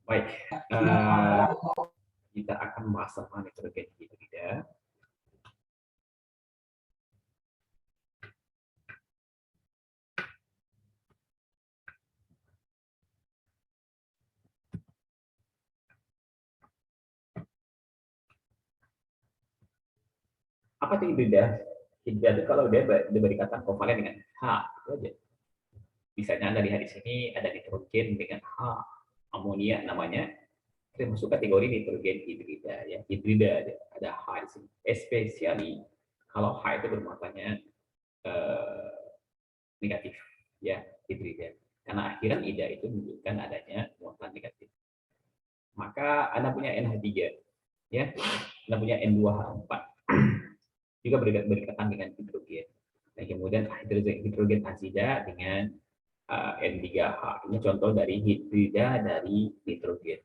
Baik, kita akan membahas tentang nitrogen hidrida. Apa itu hidrida? Hidrida itu kalau dia diberi kata kovalen dengan H, itu aja. Misalnya Anda lihat di sini ada nitrogen dengan H, amonia namanya, termasuk kategori nitrogen hidrida ya. Hidrida ada H di sini. Especially kalau H itu bermuatannya negatif ya, hidrida. Karena akhiran ida itu menunjukkan adanya muatan negatif. Maka Anda punya NH3 ya. Anda punya N2H4 juga berdekatan dengan hidrogen. Nah, kemudian hidrogen azida dengan N3H. Ini contoh dari hidrida dari nitrogen.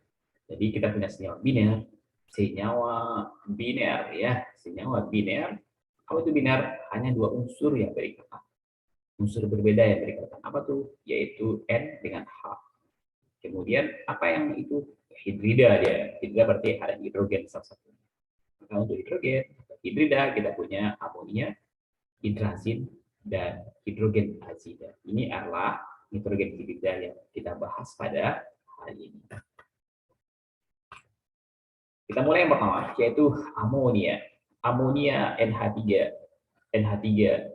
Jadi kita punya senyawa biner, senyawa biner. Apa itu biner? Hanya dua unsur yang berikatan. Unsur berbeda yang berikatan. Apa tuh? Yaitu N dengan H. Kemudian apa yang itu? Hidrida dia. Hidrida berarti ada hidrogen salah satu. Maka untuk hidrogen, hidrida kita punya amonia, hidrazin, dan hidrogen azida. Ini adalah nitrogen hidrida yang kita bahas pada hari ini. Kita mulai yang pertama, yaitu amonia. Amonia NH3. NH3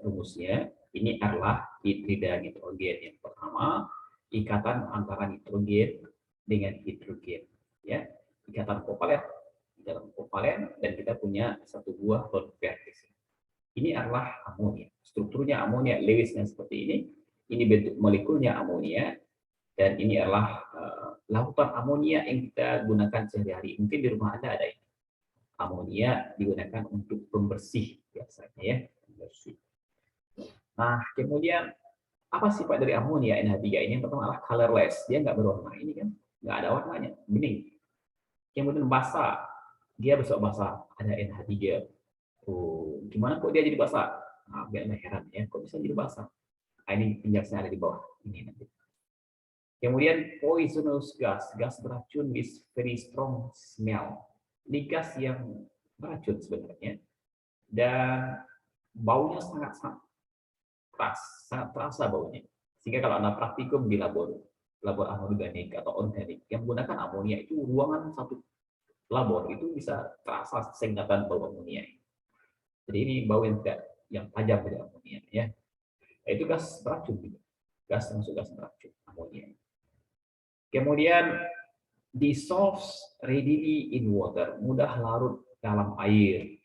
rumusnya, ini adalah hidrida nitrogen. Yang pertama, ikatan antara nitrogen dengan hidrogen. Ya, ikatan kovalen dan kita punya satu buah lone pair. Ini adalah amonia. Strukturnya amonia Lewisnya seperti ini. Ini bentuk molekulnya amonia, dan ini adalah lautan amonia yang kita gunakan sehari-hari. Mungkin di rumah Anda ada ini. Amonia digunakan untuk pembersih biasanya ya, pembersih. Nah, kemudian apa sifat dari amonia NH3 ini? Yang pertama adalah colorless, dia nggak berwarna, ini kan nggak ada warnanya, bening. Kemudian basah, dia besok basah, ada NH3. Oh, gimana kok dia jadi basah? Nah, biar heran ya, kok bisa jadi basah? Nah, ini penjelasannya ada di bawah ini nanti. Kemudian poisonous gas, gas beracun with very strong smell. Ini gas yang beracun sebenarnya, dan baunya sangat sangat terasa baunya. Sehingga kalau Anda praktikum di labor anorganik atau organik yang menggunakan amonia, itu ruangan satu labor itu bisa terasa sengatan bau amonia. Jadi ini bau yang tajam dari amonia ya. Itu gas beracun juga. Gas termasuk gas beracun amonia. Kemudian dissolves readily in water, mudah larut dalam air.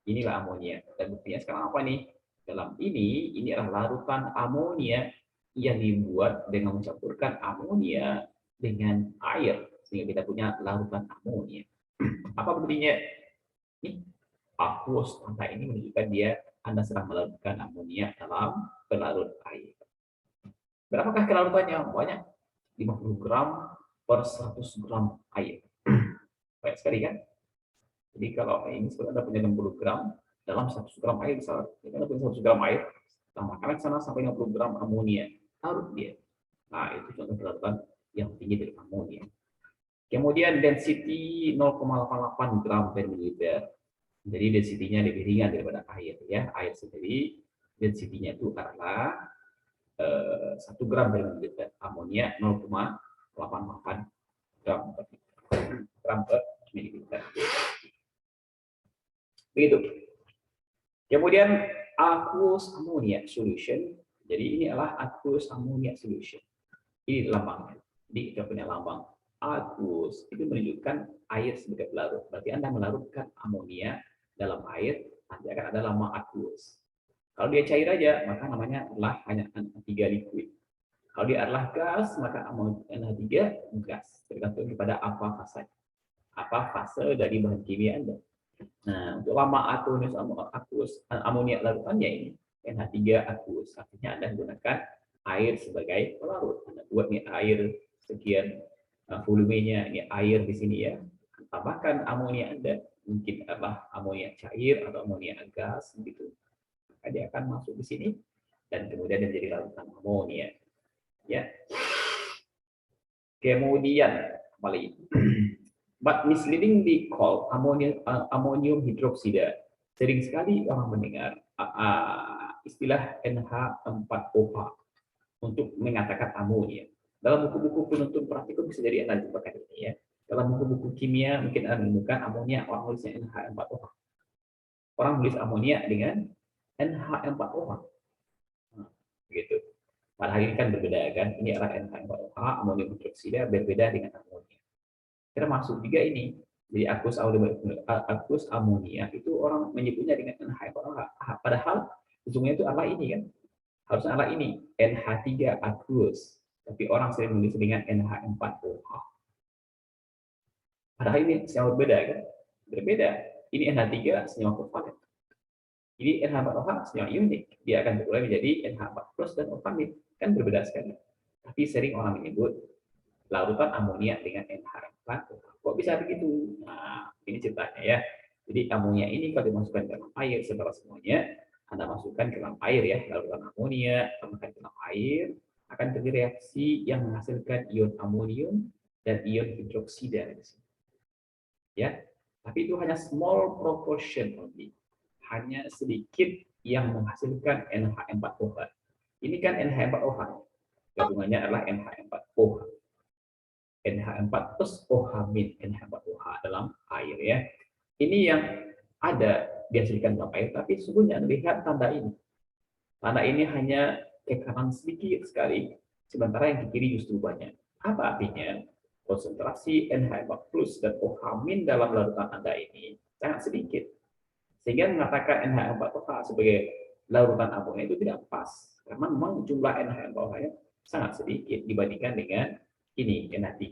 Inilah amonia. Dan buktinya sekarang apa nih? Dalam ini adalah larutan amonia yang dibuat dengan mencampurkan amonia dengan air, sehingga kita punya larutan amonia. Apa buktinya? Ini aqueous, angka ini menunjukkan dia Anda sedang melarutkan amonia dalam pelarut air. Berapakah kelarutannya? Banyak. 50 gram per 100 gram air. Banyak sekali kan? Jadi kalau ini sebenarnya Anda punya 60 gram, dalam 100 gram air, misalnya, Anda punya 100 gram air, tambahkan ke sana sampai 50 gram amonia, larut dia. Nah, itu contoh kelarutan yang tinggi dari amonia. Kemudian density 0,88 gram per mililiter. Jadi density-nya lebih ringan daripada air ya. Air sendiri density-nya itu adalah 1 gram per mililiter. Amonia 0,88 gram per mililiter. Begitu. Kemudian aqueous ammonia solution. Jadi ini adalah aqueous ammonia solution. Ini lambangnya. Jadi kita punya lambang aqueous, itu menunjukkan air sebagai pelarut. Berarti Anda melarutkan amonia dalam air, nanti akan ada lambang aqueous. Kalau dia cair aja, maka namanya adalah hanya NH3 liquid. Kalau dia adalah gas, maka NH3 gas. Tergantung kepada apa fase dari bahan kimia Anda. Nah, untuk lambang aqueous amonia larutannya ini NH3 aqueous, artinya Anda menggunakan air sebagai pelarut. Anda buat nih air sekian volumenya, ini air di sini ya. Tambahkan amonia Anda, mungkin adalah amonia cair atau amonia gas gitu. Maka dia akan masuk di sini dan kemudian menjadi larutan amonia. Ya. Kemudian kembali. But misleadingly called ammonium hydroxide. Sering sekali orang mendengar istilah NH4OH untuk mengatakan amonia. Dalam buku-buku penuntun praktikum bisa jadi Anda jumpa ini ya. Dalam buku-buku kimia mungkin Anda menemukan amonia, orang tulisnya NH4OH. Orang tulis amonia dengan NH4OH. Nah, begitu. Padahal ini kan berbeda kan. Ini adalah NH4OH, amonium hidroksida, berbeda dengan amonia. Termasuk juga ini. Jadi aqueous amonia itu orang menyebutnya dengan NH4OH. Padahal ujungnya itu adalah ini kan. Harusnya adalah ini NH3 aqueous. Tapi orang sering menulis dengan NH4OH. Padahal ini senyawa berbeda kan? Berbeda. Ini NH3 senyawa kovalen. Jadi NH4OH senyawa ionik. Dia akan berubah menjadi NH4+ dan OH. Kan berbeda sekali. Tapi sering orang menyebut larutan amonia dengan NH4OH. Kok bisa begitu? Nah, ini ceritanya ya. Jadi amonia ini kalau dimasukkan ke dalam air setelah semuanya, Anda masukkan ke dalam air ya, larutan amonia, tambahkan ke dalam air, akan terjadi reaksi yang menghasilkan ion amonium dan ion hidroksida. Ya, tapi itu hanya small proportion only. Hanya sedikit yang menghasilkan NH4OH. Ini kan NH4OH. Gabungannya adalah NH4OH. NH4 plus OH min NH4OH dalam air ya. Ini yang ada dihasilkan dalam air, tapi sesungguhnya lihat tanda ini. Tanda ini hanya ke kanan sedikit sekali, sementara yang ke kiri justru banyak. Apa artinya? Konsentrasi NH4 plus dan OH min dalam larutan Anda ini sangat sedikit. Sehingga mengatakan NH4OH sebagai larutan amonia itu tidak pas. Karena memang jumlah NH4OH-nya sangat sedikit dibandingkan dengan ini NH3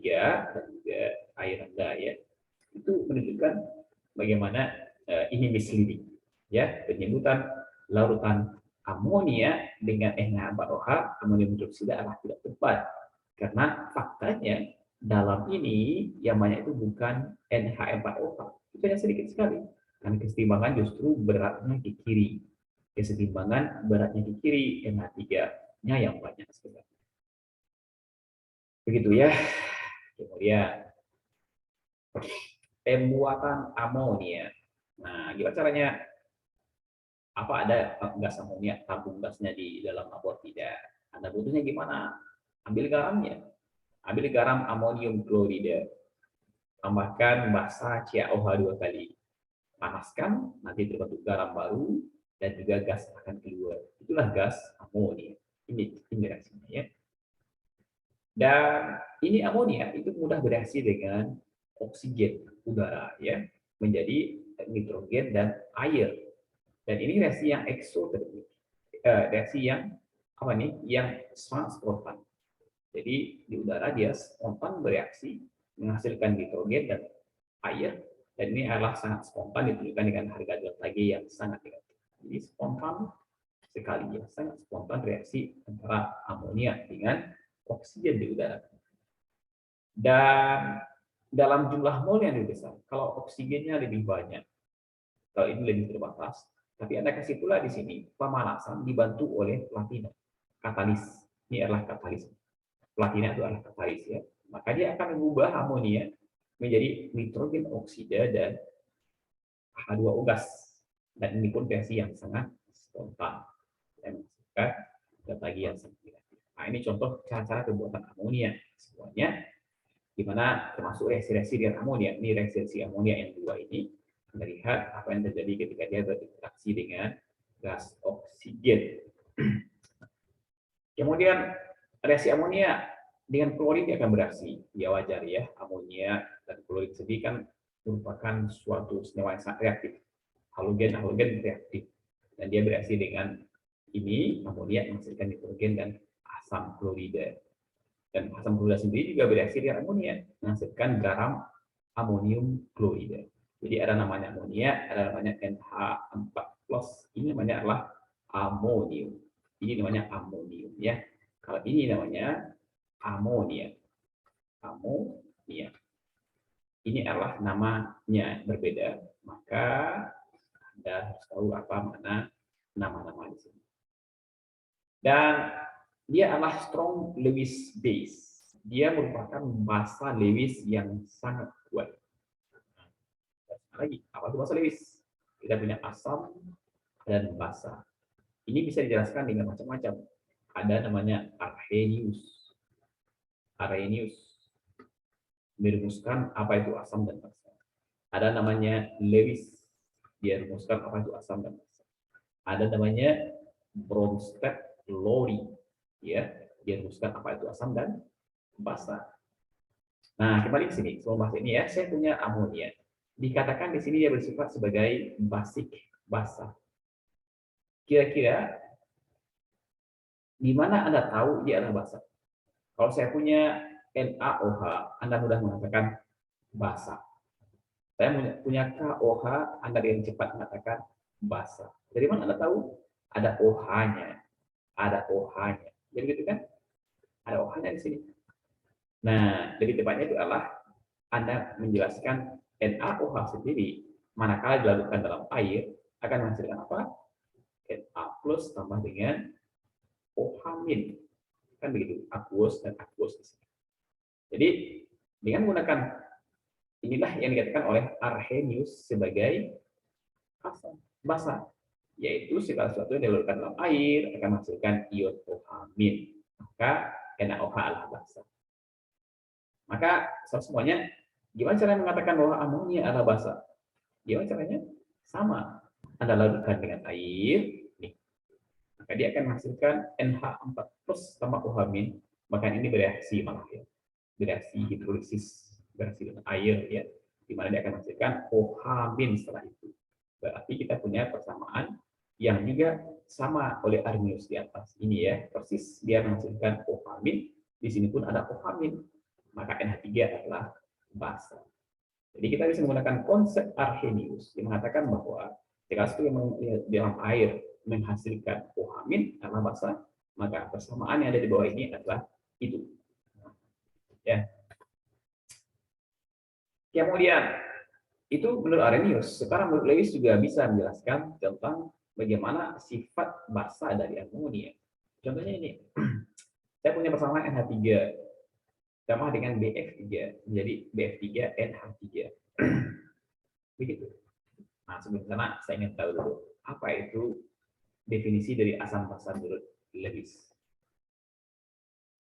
dan juga air rendah ya. Itu menunjukkan bagaimana ini misleading ya, penyebutan larutan amonia dengan NH4OH amonium hidroksida adalah tidak tepat karena faktanya dalam ini yang banyak itu bukan NH4OH, itu hanya sedikit sekali. Dan kesetimbangan justru beratnya di kiri. Kesetimbangan beratnya di kiri, NH3-nya yang banyak sebenarnya. Begitu ya. Kemudian pembuatan amonia. Nah, gimana caranya? Apa ada gas amonia, tabung gasnya di dalam labor? Tidak. Anda butuhnya gimana? Ambil garamnya. Ambil garam amonium klorida. Tambahkan basa CaOH 2 kali. Panaskan, nanti terbentuk garam baru dan juga gas akan keluar. Itulah gas amonia. Ini reaksinya ya. Dan ini amonia itu mudah bereaksi dengan oksigen udara ya menjadi nitrogen dan air. Dan ini reaksi yang eksotermik. Reaksi yang apa nih? Yang sangat spontan. Jadi di udara dia spontan bereaksi menghasilkan nitrogen dan air. Dan ini adalah sangat spontan ditunjukkan dengan harga delta G yang sangat negatif. Jadi spontan sekali ya, sangat spontan reaksi antara amonia dengan oksigen di udara. Dan dalam jumlah mol yang lebih besar, kalau oksigennya lebih banyak, kalau ini lebih terbatas, tapi Anda kasih pula di sini pemanasan dibantu oleh platina, katalis. Ini adalah katalis. Platina itu adalah katalis ya. Maka dia akan mengubah amonia menjadi nitrogen oksida dan H2O gas. Dan ini pun reaksi yang sangat spontan. Dan menghasilkan zat yang sangat negatif. Nah, ini contoh cara-cara pembuatan amonia semuanya, di mana termasuk reaksi-reaksi dengan amonia. Ini reaksi amonia yang dua ini. Anda lihat apa yang terjadi ketika dia berinteraksi dengan gas oksigen. Kemudian reaksi amonia dengan klorin akan bereaksi. Ya wajar ya, amonia dan klorin sendiri kan merupakan suatu senyawa yang sangat reaktif. Halogen reaktif. Dan dia bereaksi dengan ini, amonia menghasilkan nitrogen dan asam klorida. Dan asam klorida sendiri juga bereaksi dengan amonia, menghasilkan garam amonium klorida. Jadi ada namanya amonia, ada namanya NH4+. Ini namanya adalah amonium. Ini namanya amonium ya. Kalau ini namanya amonia. Amonia. Ini adalah namanya berbeda, maka Anda harus tahu apa mana nama-nama di sini. Dan dia adalah strong Lewis base. dia merupakan basa Lewis yang sangat kuat. Lagi, apa itu basa Lewis? Kita punya asam dan basa. Ini bisa dijelaskan dengan macam-macam. Ada namanya Arrhenius. Arrhenius merumuskan apa itu asam dan basa. Ada namanya Lewis, dia rumuskan apa itu asam dan basa. Ada namanya Bronsted-Lowry, ya, dia rumuskan apa itu asam dan basa. Nah, kembali ke sini, sebelum bahas ini ya, saya punya amonia. Dikatakan di sini dia bersifat sebagai basic basa. Kira-kira di mana Anda tahu dia adalah basa? Kalau saya punya NaOH, Anda mudah mengatakan basa. Saya punya KOH, Anda dengan cepat mengatakan basa. Dari mana Anda tahu? Ada OH-nya. Ada OH-nya. Jadi gitu kan? Ada OH-nya di sini. Nah, lebih tepatnya itu adalah Anda menjelaskan NaOH sendiri, manakala dilakukan dalam air, akan menghasilkan apa? Na plus tambah dengan OH min. Kan begitu, aqueous dan aqueous di sini. Jadi, dengan menggunakan inilah yang dikatakan oleh Arrhenius sebagai asam basa, yaitu segala sesuatu yang dilarutkan dalam air akan menghasilkan ion OH min. Maka NaOH adalah basa. Maka semuanya, gimana cara mengatakan bahwa amonia adalah basa? Gimana caranya? Sama. Anda larutkan dengan air, nih. Maka dia akan menghasilkan NH4 plus tambah OH min. Maka ini bereaksi malah ya. Bereaksi hidrolisis, bereaksi dengan air ya. Di mana dia akan menghasilkan OH min setelah itu. Berarti kita punya persamaan yang juga sama oleh Arrhenius di atas ini ya. Persis dia menghasilkan OH min. Di sini pun ada OH min. Maka NH3 adalah basa. Jadi kita bisa menggunakan konsep Arrhenius yang mengatakan bahwa jika sesuatu yang di dalam air menghasilkan OH min adalah basa, maka persamaan yang ada di bawah ini adalah itu. Ya. Kemudian itu menurut Arrhenius. Sekarang menurut Lewis juga bisa menjelaskan tentang bagaimana sifat basa dari amonia. Contohnya ini, saya punya persamaan NH3 sama dengan BF3, menjadi BF3NH3. Begitu. Nah, sebelum sana saya ingin tahu dulu, apa itu definisi dari asam basa menurut Lewis?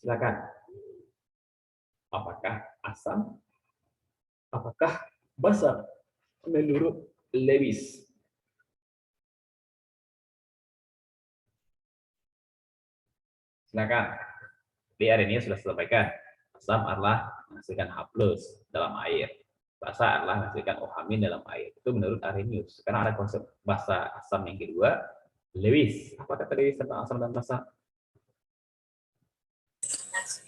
Silakan. Apakah asam? Apakah basa menurut Lewis? Silakan. Di hari ini sudah sampaikan, asam adalah menghasilkan H+ dalam air. Basa adalah menghasilkan OH- dalam air. Itu menurut Arrhenius. Sekarang ada konsep basa asam yang kedua, Lewis. Apa kata Lewis tentang asam dan basa?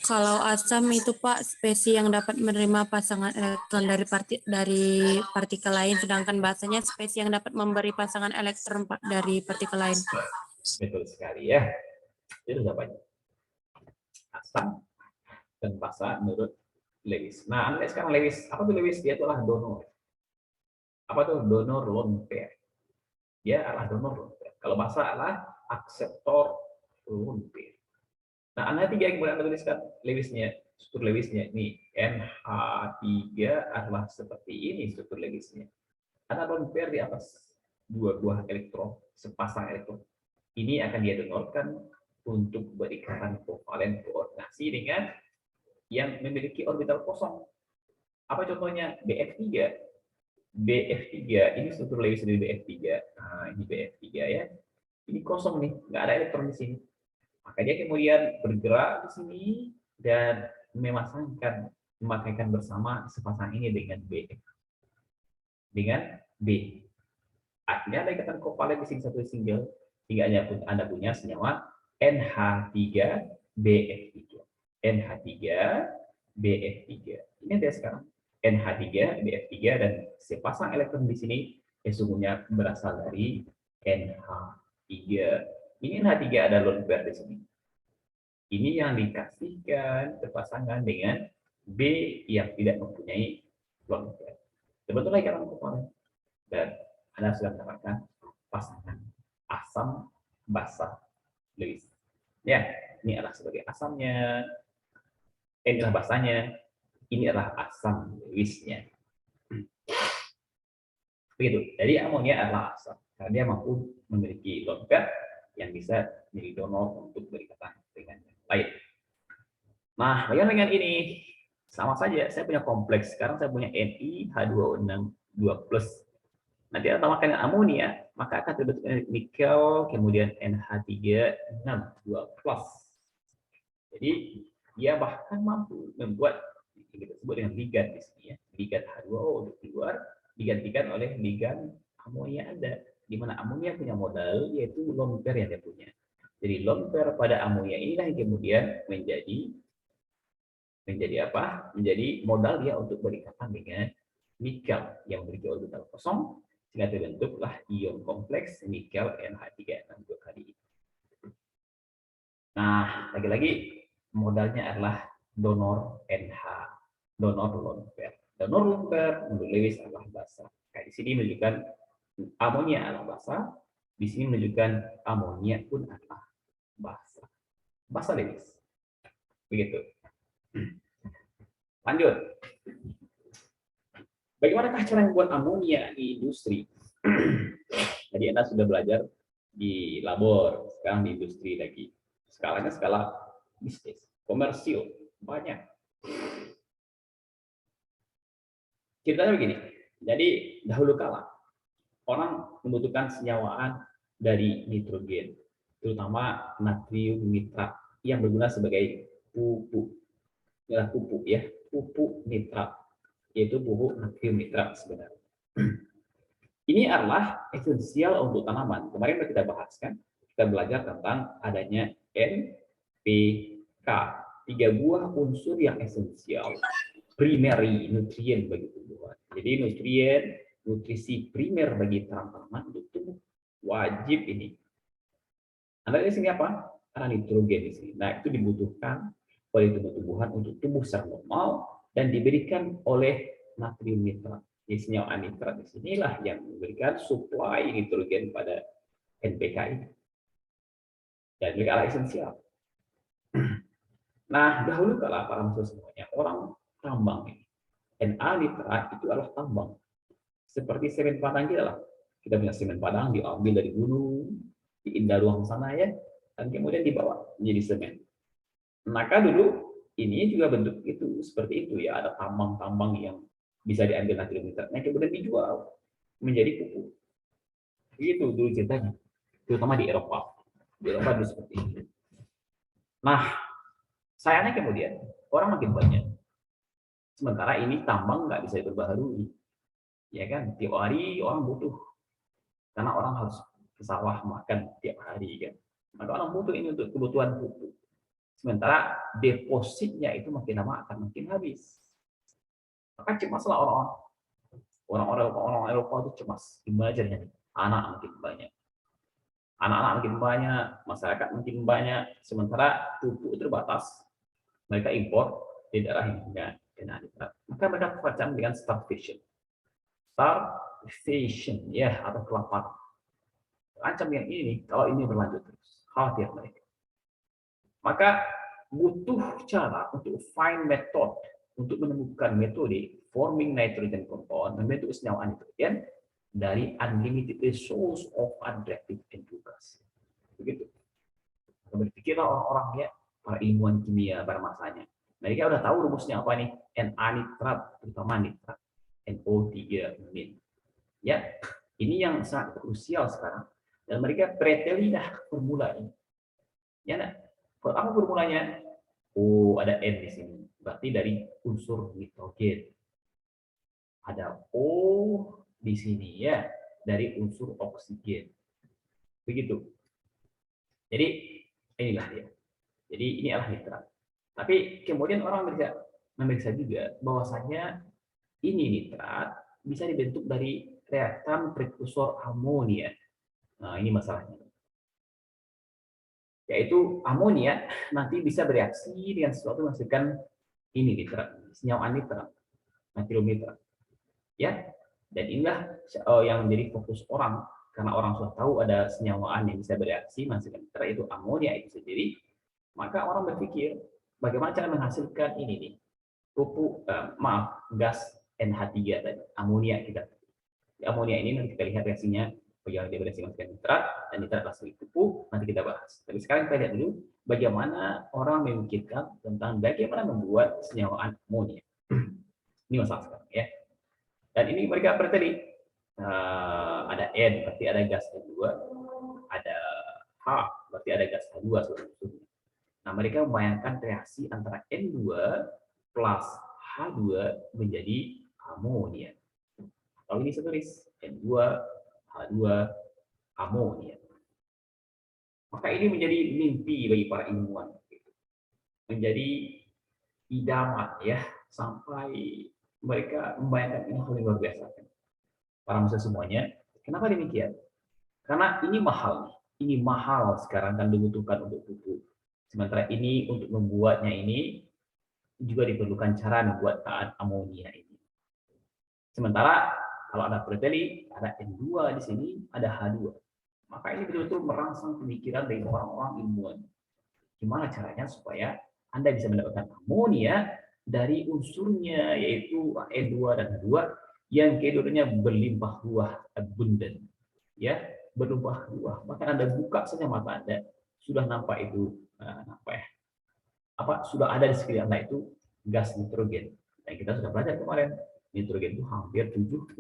Kalau asam itu Pak spesies yang dapat menerima pasangan elektron dari partikel lain, sedangkan basanya spesies yang dapat memberi pasangan elektron dari partikel lain. Betul sekali ya. Itu sudah banyak. Asam dan basa menurut Lewis. Nah, Anda lihat sekarang Lewis. Apa tuh Lewis? Dia itulah donor. Apa tuh donor lone pair? Dia adalah donor lone pair. Kalau basa adalah akseptor lone pair. Nah, NH3 yang boleh Anda tuliskan Lewisnya, struktur Lewisnya. Ini NH3 adalah seperti ini struktur Lewisnya. Ada lone pair di atas dua buah elektron, sepasang elektron. Ini akan dia donorkan untuk berikatan kovalen koordinasi dengan yang memiliki orbital kosong. Apa contohnya? BF3. BF3 ini struktur Lewis dari BF3. Nah, ini BF3 ya. Ini kosong nih, nggak ada elektron di sini. Maka dia kemudian bergerak di sini dan memakaikan bersama sepasang ini dengan B. Dengan B. Akhirnya ada ikatan kovalen di sini satu single, sehingga Anda punya senyawa NH3BF3. NH3BF3. Ini dia sekarang. NH3BF3 dan sepasang elektron di sini sesungguhnya berasal dari NH3. Ini NH3 ada lone pair di sini. Ini yang dikasihkan berpasangan dengan B yang tidak mempunyai lone pair. Sebetulnya ikatan kovalen. Dan Anda sudah mendapatkan pasangan asam basa Lewis. Ya, ini adalah sebagai asamnya. N adalah basanya, ini adalah asam Lewis-nya. Begitu. Jadi amonia adalah asam karena dia mampu memiliki lone pair yang bisa menjadi donor untuk berikatan dengan yang lain. Nah, bagaimana dengan ini? Sama saja, saya punya kompleks. Sekarang saya punya NiH2O6 2+. Nanti kita tambahkan dengan amonia, maka akan terbentuk nikel, kemudian NH3 6 2+. Jadi dia bahkan mampu membuat yang kita sebut dengan ligan di sini ya. Ligan H2O untuk keluar digantikan oleh ligan amonia ada, di mana amonia punya modal yaitu lone pair yang dia punya. Jadi lone pair pada amonia inilah yang kemudian menjadi apa? Menjadi modal dia untuk berikatan dengan nikel yang memiliki orbital kosong, sehingga terbentuklah ion kompleks nikel NH3 6 kali. Nah, lagi-lagi modalnya adalah donor NH, donor lone pair. Donor lone pair menurut Lewis adalah basa. Di sini menunjukkan amonia adalah basa, di sini menunjukkan amonia pun adalah basa. Basa Lewis. Begitu. Lanjut. Bagaimanakah cara membuat amonia di industri? Jadi Anda sudah belajar di labor, sekarang di industri lagi. Skalanya skala bisnis, komersil, banyak. Ceritanya begini, jadi dahulu kala orang membutuhkan senyawaan dari nitrogen, terutama natrium nitrat yang berguna sebagai pupuk, pupuk nitrat, yaitu pupuk natrium nitrat sebenarnya. Ini adalah esensial untuk tanaman. Kemarin kita bahas kan, kita belajar tentang adanya NPK, 3 buah unsur yang esensial, primary nutrien bagi tumbuhan. Jadi nutrisi primer bagi tanaman untuk tumbuh wajib ini. Anda di sini apa? Ada nitrogen di sini. Nah, itu dibutuhkan oleh tumbuh-tumbuhan untuk tumbuh secara normal dan diberikan oleh natrium nitrat. Jadi senyawa nitrat di sinilah yang memberikan suplai nitrogen pada NPK ini. Dan mereka adalah esensial. Nah, dahulu kala para manusia semuanya orang tambang ini. Na nitrat itu adalah tambang. Seperti semen Padang kita lah. Kita punya semen Padang diambil dari gunung, di indah ruang sana ya, dan kemudian dibawa menjadi semen. Maka dulu ini juga bentuk itu seperti itu ya, ada tambang-tambang yang bisa diambil natrium nitratnya kemudian dijual menjadi pupuk. Itu dulu ceritanya, terutama di Eropa. Di Eropa itu seperti itu. Nah, sayangnya kemudian orang makin banyak. Sementara ini tambang nggak bisa diperbaharui. Ya kan, tiap hari orang butuh. Karena orang harus ke sawah makan tiap hari kan. Maka orang butuh ini untuk kebutuhan pupuk. Sementara depositnya itu makin lama akan makin habis. Maka cemaslah orang Eropa itu cemas. Gimana caranya? Anak makin banyak. Anak-anak makin banyak, masyarakat makin banyak, sementara pupuk terbatas. Mereka impor di daerah yang punya nitrat. Maka mereka terancam dengan starvation. Starvation, ya, atau kelaparan. Terancam yang ini, kalau ini berlanjut terus. Khawatir mereka. Maka butuh cara untuk find method, untuk menemukan metode forming nitrogen compound, membentuk senyawa nitrogen dari unlimited resource of unreactive N2+. Begitu. Berpikirlah orang-orang ya, para ilmuwan kimia pada masanya. Mereka udah tahu rumusnya apa nih? Na nitrat, terutama nitrat. NO3 min. Ya, ini yang sangat krusial sekarang. Dan mereka preteli dah formula ini. Ya, nah. Apa formulanya? Oh, ada N di sini. Berarti dari unsur nitrogen. Ada O di sini ya, dari unsur oksigen. Begitu. Jadi inilah dia. Jadi ini adalah nitrat. Tapi kemudian orang memeriksa juga bahwasanya ini nitrat bisa dibentuk dari reaktan prekursor amonia. Nah, ini masalahnya. Yaitu amonia nanti bisa bereaksi dengan sesuatu menghasilkan ini nitrat, senyawa nitrat, natrium nitrat. Ya, dan inilah yang menjadi fokus orang karena orang sudah tahu ada senyawaan yang bisa bereaksi menghasilkan nitrat, itu amonia itu sendiri. Maka orang berpikir bagaimana cara menghasilkan ini nih, gas NH3 tadi, amonia kita. Amonia ini nanti kita lihat reaksinya, bagaimana dia bereaksi dengan nitrat, dan nitrat langsung pupuk, nanti kita bahas. Tapi sekarang kita lihat dulu bagaimana orang memikirkan tentang bagaimana membuat senyawa amonia. Ini masalah sekarang ya. Dan ini mereka berarti ada N, berarti ada gas N2, ada H, berarti ada gas H2. Nah, mereka membayangkan reaksi antara N2 plus H2 menjadi amonia. Kalau ini saya tulis N2, H2, amonia. Maka ini menjadi mimpi bagi para ilmuwan. Menjadi idaman ya, sampai mereka membayangkan ini hal yang luar biasa. Para mahasiswa semuanya, kenapa demikian? Karena ini mahal. Ini mahal sekarang kan dibutuhkan untuk pupuk. Sementara ini untuk membuatnya ini juga diperlukan cara membuat amonia ini. Sementara kalau ada preteli, ada N2 di sini, ada H2. Maka ini betul-betul merangsang pemikiran dari orang-orang ilmuwan. Gimana caranya supaya Anda bisa mendapatkan amonia dari unsurnya yaitu N2 dan H2 yang keduanya berlimpah ruah, abundant, ya, berlimpah ruah. Bahkan Anda buka saja mata Anda, sudah nampak itu sudah ada di sekitar Anda itu gas nitrogen. Dan kita sudah belajar kemarin, nitrogen itu hampir 70%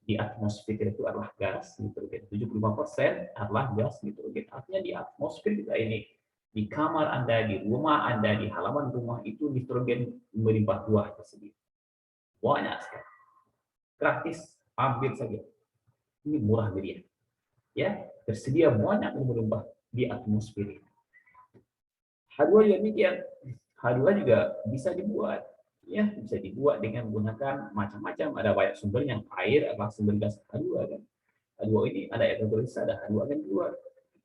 di atmosfer itu adalah gas nitrogen. 75% adalah gas nitrogen. Artinya di atmosfer kita ini, di kamar Anda, di rumah Anda, di halaman rumah itu nitrogen melimpah ruah tersebut. Banyak sekali. Gratis, ambil saja. Ini murah meriah. Ya, tersedia banyak yang melimpah di atmosfer. H2 juga demikian. H2 juga bisa dibuat. Ya, bisa dibuat dengan menggunakan macam-macam. Ada banyak sumber yang air adalah sumber gas H2 kan. H2 ini ada yang tertulis ada H2 akan keluar.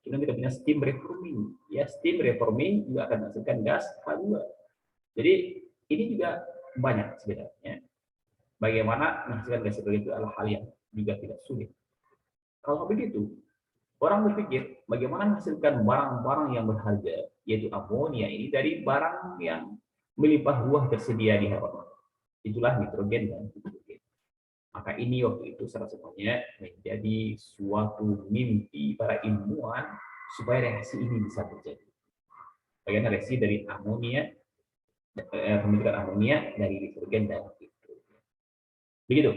Kemudian kita punya steam reforming. Ya, steam reforming juga akan menghasilkan gas H2. Jadi ini juga banyak sebenarnya. Bagaimana menghasilkan gas hidrogen itu adalah hal yang juga tidak sulit. Kalau begitu, orang berpikir bagaimana menghasilkan barang-barang yang berharga, yaitu amonia ini dari barang yang melimpah ruah tersedia di halaman. Itulah nitrogen dan hidrogen. Maka ini waktu itu salah satunya menjadi suatu mimpi para ilmuwan supaya reaksi ini bisa terjadi. Bagaimana reaksi dari amonia, pembentukan amonia dari nitrogen dan hidrogen. Begitu.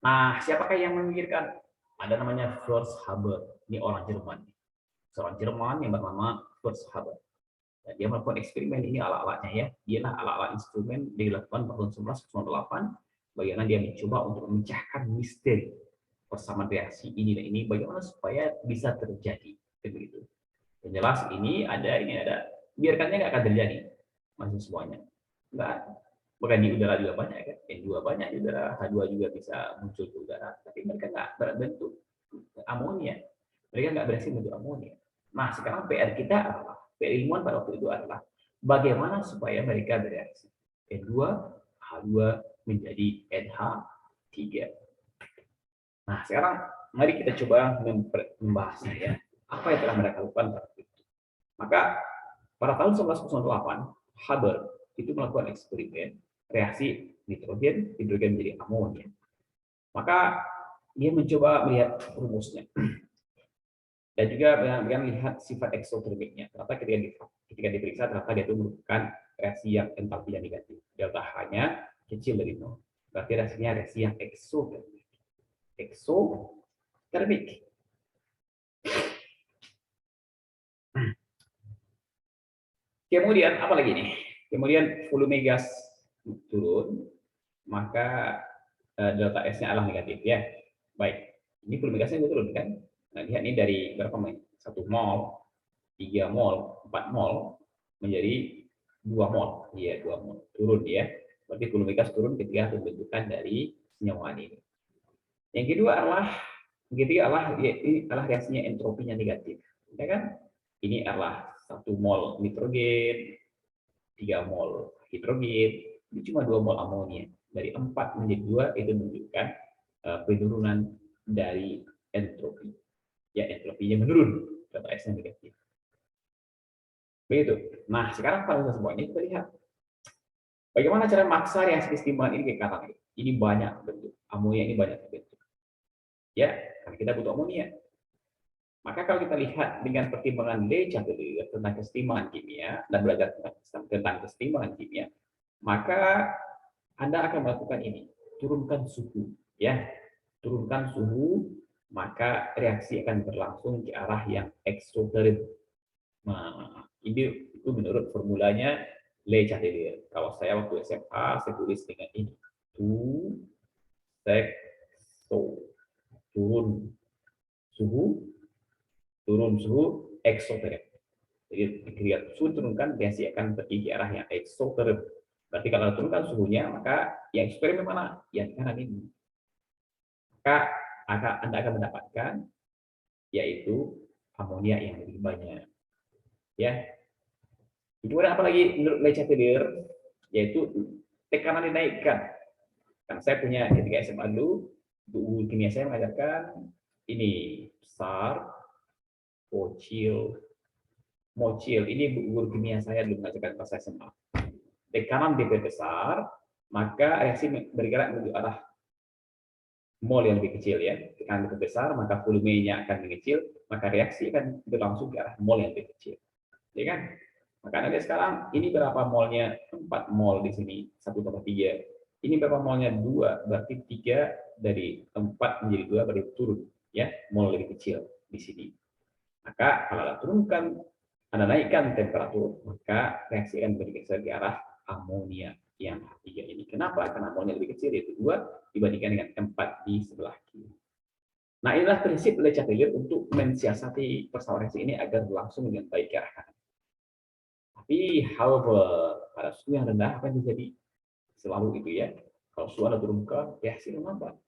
Nah, siapakah yang memikirkan? Ada namanya Fritz Haber. Ini orang Jerman. Seorang Jerman yang bernama Fritz Haber. Dan dia melakukan eksperimen ini alat-alatnya ya. Dialah alat-alat instrumen dilakukan tahun 1908. Bagaimana dia mencoba untuk memecahkan misteri persamaan reaksi ini dan ini. Bagaimana supaya bisa terjadi. Begitu. Yang jelas ini ada. Biarkannya nggak akan terjadi. Masih semuanya. Nggak. Bahkan di udara juga banyak kan, N2 banyak di udara, H2 juga bisa muncul ke udara, tapi mereka nggak berbentuk amonia, mereka nggak bereaksi bentuk amonia. Nah sekarang PR kita adalah, PR ilmuwan pada waktu itu adalah bagaimana supaya mereka bereaksi N2, H2 menjadi NH3. Nah sekarang mari kita coba membahasnya ya, apa yang telah mereka lakukan pada waktu itu. Maka pada tahun 1908 Haber itu melakukan eksperimen reaksi nitrogen, hidrogen menjadi amonia. Maka dia mencoba melihat rumusnya dan juga melihat sifat eksotermiknya. Ternyata ketika diperiksa ternyata dia itu merupakan reaksi yang entalpi yang negatif. Delta H-nya kecil dari 0. Berarti reaksinya reaksi yang eksotermik. Eksotermik. Kemudian apa lagi nih? Kemudian volume gas turun, maka delta S-nya adalah negatif ya. Baik, ini volume gasnya turun kan? Nah, lihat ini dari berapa mol? 1 mol, 3 mol, 4 mol menjadi 2 mol. Iya, 2 mol. Turun ya. Berarti volume gas turun ketika pembentukan dari senyawaan ini. Yang kedua adalah ini adalah reaksinya entropinya negatif. Ya kan? Ini adalah 1 mol nitrogen, 3 mol hidrogen, ini cuma 2 mol amonia. Dari 4 menjadi 2 itu menunjukkan penurunan dari entropi. Ya, entropinya menurun, delta S-nya negatif. Begitu. Nah, sekarang pada semua ini kita lihat bagaimana cara maksa reaksi kesetimbangan ini ke katakan. Ini banyak bentuk. Amonia ini banyak bentuk. Ya, karena kita butuh amonia. Maka kalau kita lihat dengan pertimbangan Le Chatelier tentang kesetimbangan kimia dan belajar tentang kesetimbangan kimia, maka Anda akan melakukan ini, turunkan suhu, ya, turunkan suhu, maka reaksi akan berlangsung ke arah yang eksoterik. Nah, ini itu menurut formulanya Le Chatelier. Kalau saya waktu SMA, saya tulis dengan ini, tu, sek, so, turun suhu, eksoterik. Jadi ketika suhu turunkan, reaksi akan pergi ke arah yang eksoterik. Berarti kalau turunkan suhunya, maka yang eksoterik mana? Yang kanan ini. Maka Anda akan mendapatkan yaitu amonia yang lebih banyak. Ya. Kemudian apalagi menurut Le Chatelier, yaitu tekanan dinaikkan. Kan saya punya ketika SMA dulu, guru kimia saya mengajarkan ini besar, kecil, mocil. Ini guru kimia saya dulu mengajarkan pas SMA. Tekanan diperbesar, maka reaksi bergerak menuju arah mol yang lebih kecil ya. Tekanan diperbesar, maka volumenya akan mengecil, maka reaksi akan berlangsung ke arah mol yang lebih kecil. Ya kan? Maka Anda lihat sekarang, ini berapa molnya? 4 mol di sini, 1,3. Ini berapa molnya? 2, berarti 3 dari 4 menjadi 2 berarti turun. Ya, mol lebih kecil di sini. Maka kalau Anda turunkan, Anda naikkan temperatur, maka reaksi akan bergeser ke arah amonia yang H3 ini. Kenapa? Karena molnya lebih kecil, yaitu 2, dibandingkan dengan 4 di sebelah kiri. Nah, inilah prinsip Le Chatelier untuk mensiasati persamaan reaksi ini agar berlangsung dengan baik ke arah kanan. Tapi, however, pada suhu yang rendah akan terjadi selalu itu ya. Kalau suhu Anda turunkan, reaksi lambat.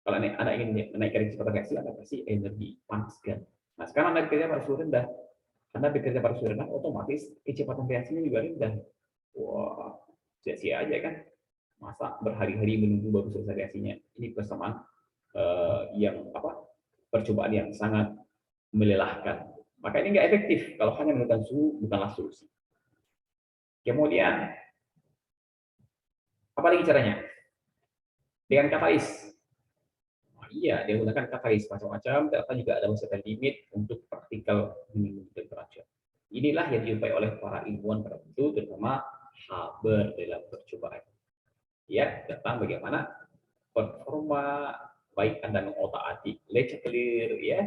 Kalau Anda ingin menaikkan kecepatan reaksi, Anda pasti energi panaskan. Nah, sekarang Anda bekerja pada suhu rendah. Anda bekerja pada suhu rendah, otomatis kecepatan reaksinya juga rendah. Wah, sia-sia aja kan? Masa berhari-hari menunggu baru selesai reaksinya? Ini persamaan yang percobaan yang sangat melelahkan. Maka ini nggak efektif kalau hanya menentukan suhu, bukanlah solusi. Kemudian, apa lagi caranya? Dengan katalis. Oh, iya, dia menggunakan katalis macam-macam, ternyata juga ada masa limit untuk partikel minimum temperature. Inilah yang dijumpai oleh para ilmuwan pada waktu itu, terutama Haber dalam percobaan. Ya, tentang bagaimana performa baik Anda mengotak-atik Le Chatelier ya,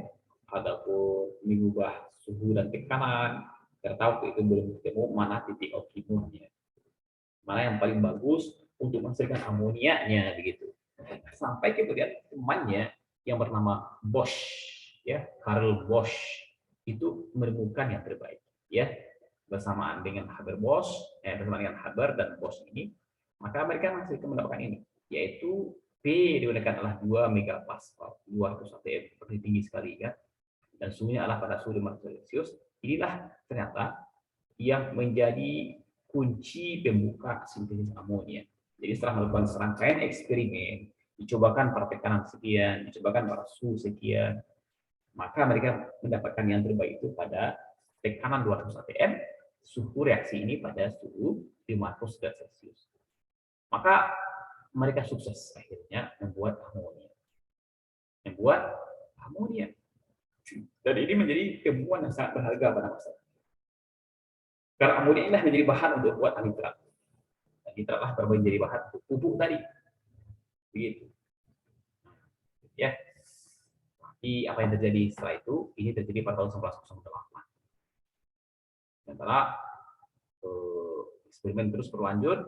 ataupun mengubah suhu dan tekanan. Ternyata waktu itu belum ketemu mana titik optimumnya, mana yang paling bagus untuk menghasilkan amonianya begitu. Sampai kemudian temannya yang bernama Bosch ya, Karl Bosch itu menemukan yang terbaik ya, bersamaan dengan bersama dengan Haber dan Bosch ini, maka mereka masih mendapatkan ini, yaitu P digunakan adalah 2 megapascal, 200 atm, seperti tinggi sekali ya, dan suhunya adalah pada suhu 500 Celcius. Inilah ternyata yang menjadi kunci pembuka sintesis amonia. Jadi setelah melakukan serangkaian eksperimen, dicobakan pada tekanan sekian, dicobakan pada suhu sekian, maka mereka mendapatkan yang terbaik itu pada tekanan 200 atm, suhu reaksi ini pada suhu 500 derajat Celcius. Maka mereka sukses akhirnya membuat amonia. Dan ini menjadi temuan yang sangat berharga pada masa itu. Karena amonia inilah menjadi bahan untuk buat nitrat. Nitratlah menjadi bahan untuk pupuk tadi. Begitu. Ya. Tapi apa yang terjadi setelah itu? Ini terjadi pada tahun 1908. Sementara eksperimen terus berlanjut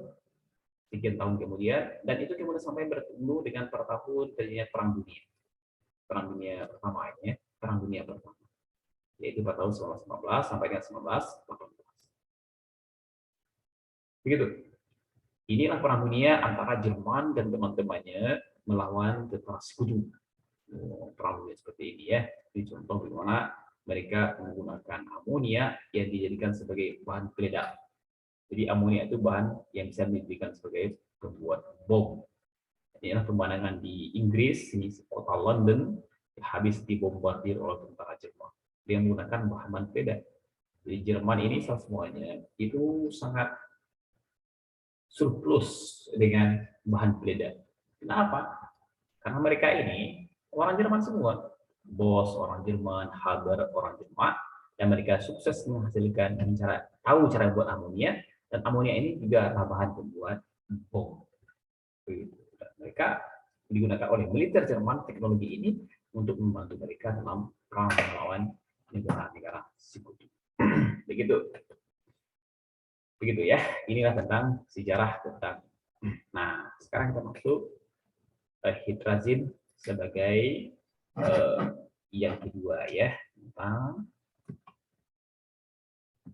sekian tahun kemudian, dan itu kemudian sampai bertemu dengan pada tahun terjadinya Perang Dunia Pertama ya, Perang Dunia Pertama, yaitu pada tahun 1915 sampai dengan 1918. Begitu. Inilah Perang Dunia antara Jerman dan teman-temannya melawan tentara Sekutu. Perang dunia seperti ini ya. Ini contoh bagaimana mereka menggunakan amonia yang dijadikan sebagai bahan peledak. Jadi amonia itu bahan yang bisa dijadikan sebagai pembuat bom. Inilah pemandangan di Inggris, ini kota London habis dibombardir oleh tentara Jepang. Dia menggunakan bahan peledak. Jadi Jerman ini semuanya itu sangat surplus dengan bahan peledak. Kenapa? Karena mereka ini orang Jerman semua. Bos orang Jerman, Haber orang Jerman, dan mereka sukses menghasilkan tahu cara buat amonia, dan amonia ini juga adalah bahan pembuat bom. Mereka digunakan oleh militer Jerman teknologi ini untuk membantu mereka dalam perang melawan negara-negara sekutu. Begitu ya. Inilah tentang sejarah tentang. Nah, sekarang kita masuk hidrazin sebagai yang kedua ya, tentang